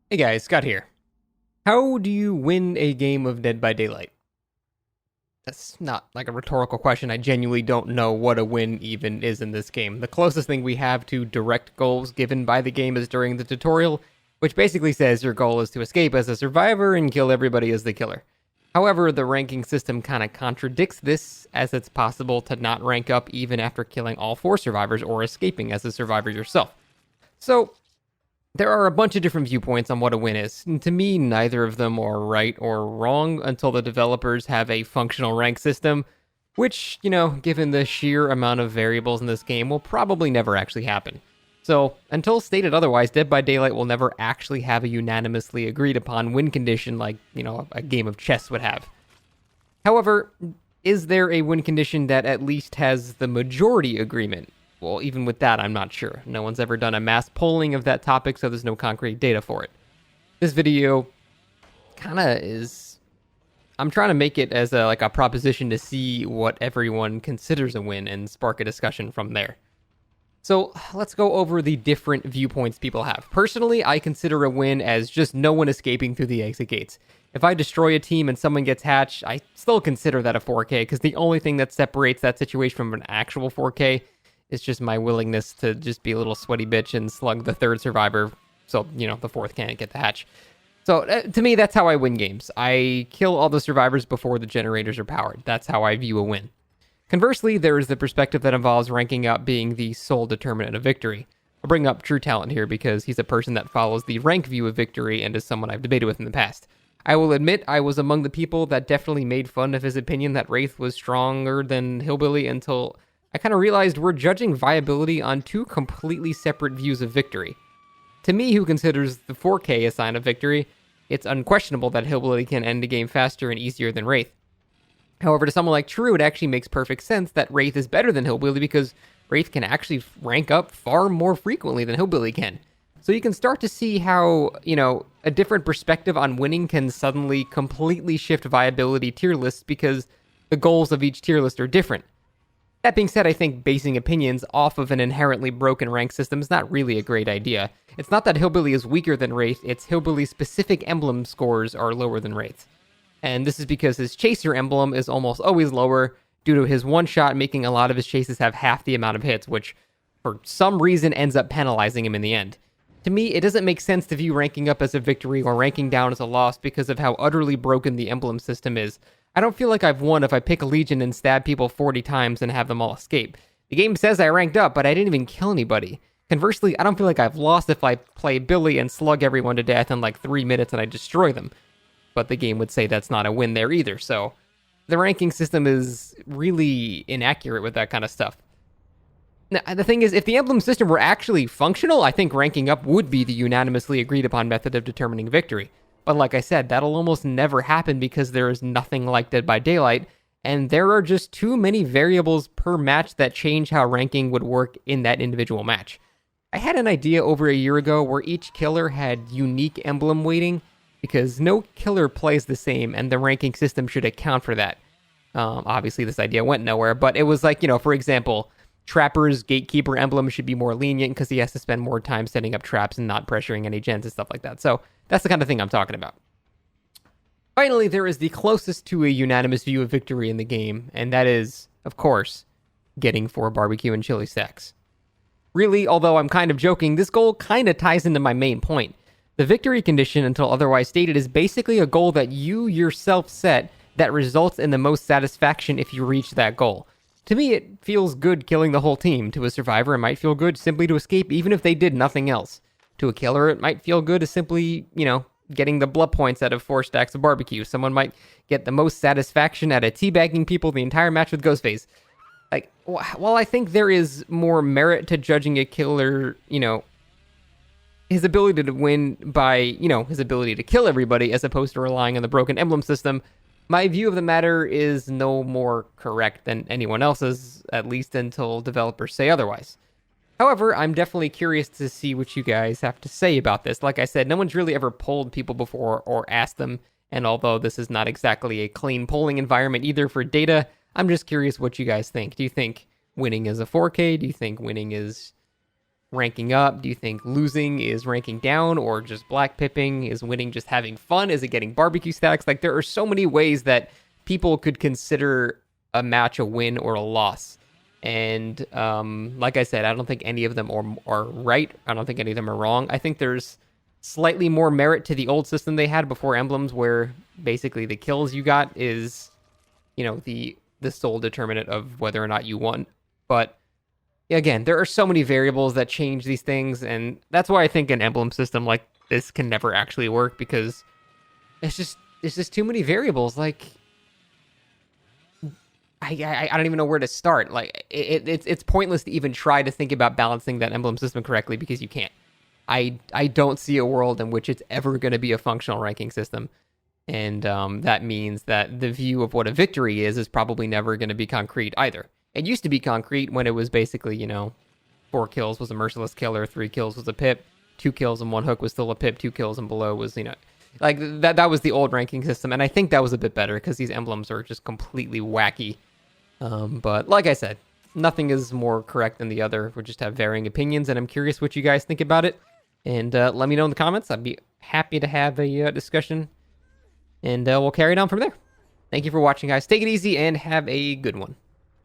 Hey guys, Scott here. How do you win a game of Dead by Daylight? That's not like a rhetorical question. I genuinely don't know what a win even is in this game. The closest thing we have to direct goals given by the game is during the tutorial, which basically says your goal is to escape as a survivor and kill everybody as the killer. However, the ranking system kind of contradicts this, as it's possible to not rank up even after killing all four survivors or escaping as a survivor yourself. So, there are a bunch of different viewpoints on what a win is. And to me, neither of them are right or wrong until the developers have a functional rank system, which, given the sheer amount of variables in this game, will probably never actually happen. So, until stated otherwise, Dead by Daylight will never actually have a unanimously agreed upon win condition like, a game of chess would have. However, is there a win condition that at least has the majority agreement? Well, even with that, I'm not sure. No one's ever done a mass polling of that topic, so there's no concrete data for it. This video kind of is. I'm trying to make it as a proposition to see what everyone considers a win and spark a discussion from there. So let's go over the different viewpoints people have. Personally, I consider a win as just no one escaping through the exit gates. If I destroy a team and someone gets hatched, I still consider that a 4K, because the only thing that separates that situation from an actual 4K is just my willingness to just be a little sweaty bitch and slug the third survivor so, the fourth can't get the hatch. So, to me, that's how I win games. I kill all the survivors before the generators are powered. That's how I view a win. Conversely, there is the perspective that involves ranking up being the sole determinant of victory. I'll bring up True Talent here because he's a person that follows the rank view of victory and is someone I've debated with in the past. I will admit I was among the people that definitely made fun of his opinion that Wraith was stronger than Hillbilly until I kind of realized we're judging viability on two completely separate views of victory. To me, who considers the 4K a sign of victory, it's unquestionable that Hillbilly can end the game faster and easier than Wraith. However, to someone like True, it actually makes perfect sense that Wraith is better than Hillbilly because Wraith can actually rank up far more frequently than Hillbilly can. So you can start to see how, a different perspective on winning can suddenly completely shift viability tier lists because the goals of each tier list are different. That being said, I think basing opinions off of an inherently broken rank system is not really a great idea. It's not that Hillbilly is weaker than Wraith, it's Hillbilly's specific emblem scores are lower than Wraith. And this is because his Chaser emblem is almost always lower due to his one shot making a lot of his chases have half the amount of hits, which for some reason ends up penalizing him in the end. To me, it doesn't make sense to view ranking up as a victory or ranking down as a loss because of how utterly broken the emblem system is. I don't feel like I've won if I pick a Legion and stab people 40 times and have them all escape. The game says I ranked up, but I didn't even kill anybody. Conversely, I don't feel like I've lost if I play Billy and slug everyone to death in like 3 minutes and I destroy them. But the game would say that's not a win there either, so the ranking system is really inaccurate with that kind of stuff. Now, the thing is, if the emblem system were actually functional, I think ranking up would be the unanimously agreed upon method of determining victory. But like I said, that'll almost never happen because there is nothing like Dead by Daylight, and there are just too many variables per match that change how ranking would work in that individual match. I had an idea over a year ago where each killer had unique emblem weighting, because no killer plays the same, and the ranking system should account for that. Obviously, this idea went nowhere, but it was like, for example, Trapper's Gatekeeper emblem should be more lenient because he has to spend more time setting up traps and not pressuring any gens and stuff like that. So that's the kind of thing I'm talking about. Finally, there is the closest to a unanimous view of victory in the game, and that is, of course, getting 4 barbecue and chili stacks. Really, although I'm kind of joking, this goal kind of ties into my main point. The victory condition, until otherwise stated, is basically a goal that you yourself set that results in the most satisfaction if you reach that goal. To me, it feels good killing the whole team. To a survivor, it might feel good simply to escape even if they did nothing else. To a killer, it might feel good to simply, getting the blood points out of 4 stacks of barbecue. Someone might get the most satisfaction out of teabagging people the entire match with Ghostface. Like, while I think there is more merit to judging a killer, his ability to win by, his ability to kill everybody as opposed to relying on the broken emblem system, my view of the matter is no more correct than anyone else's, at least until developers say otherwise. However, I'm definitely curious to see what you guys have to say about this. Like I said, no one's really ever polled people before or asked them, and although this is not exactly a clean polling environment either for data, I'm just curious what you guys think. Do you think winning is a 4K? Do you think winning is ranking up? Do you think losing is ranking down, or just black pipping? Is winning just having fun? Is it getting barbecue stacks? Like, there are so many ways that people could consider a match a win or a loss. And like I said, I don't think any of them are right. I don't think any of them are wrong. I think there's slightly more merit to the old system they had before Emblems, where basically the kills you got is, the sole determinant of whether or not you won. But again, there are so many variables that change these things, and that's why I think an emblem system like this can never actually work, because it's just too many variables. Like, I don't even know where to start. Like, it's pointless to even try to think about balancing that emblem system correctly, because you can't. I don't see a world in which it's ever going to be a functional ranking system. And that means that the view of what a victory is probably never going to be concrete either. It used to be concrete when it was basically, 4 kills was a merciless killer, 3 kills was a pip, 2 kills and 1 hook was still a pip, 2 kills and below was, like that was the old ranking system. And I think that was a bit better, because these emblems are just completely wacky. But like I said, nothing is more correct than the other. We just have varying opinions, and I'm curious what you guys think about it. And let me know in the comments. I'd be happy to have a discussion, and we'll carry it on from there. Thank you for watching, guys. Take it easy and have a good one.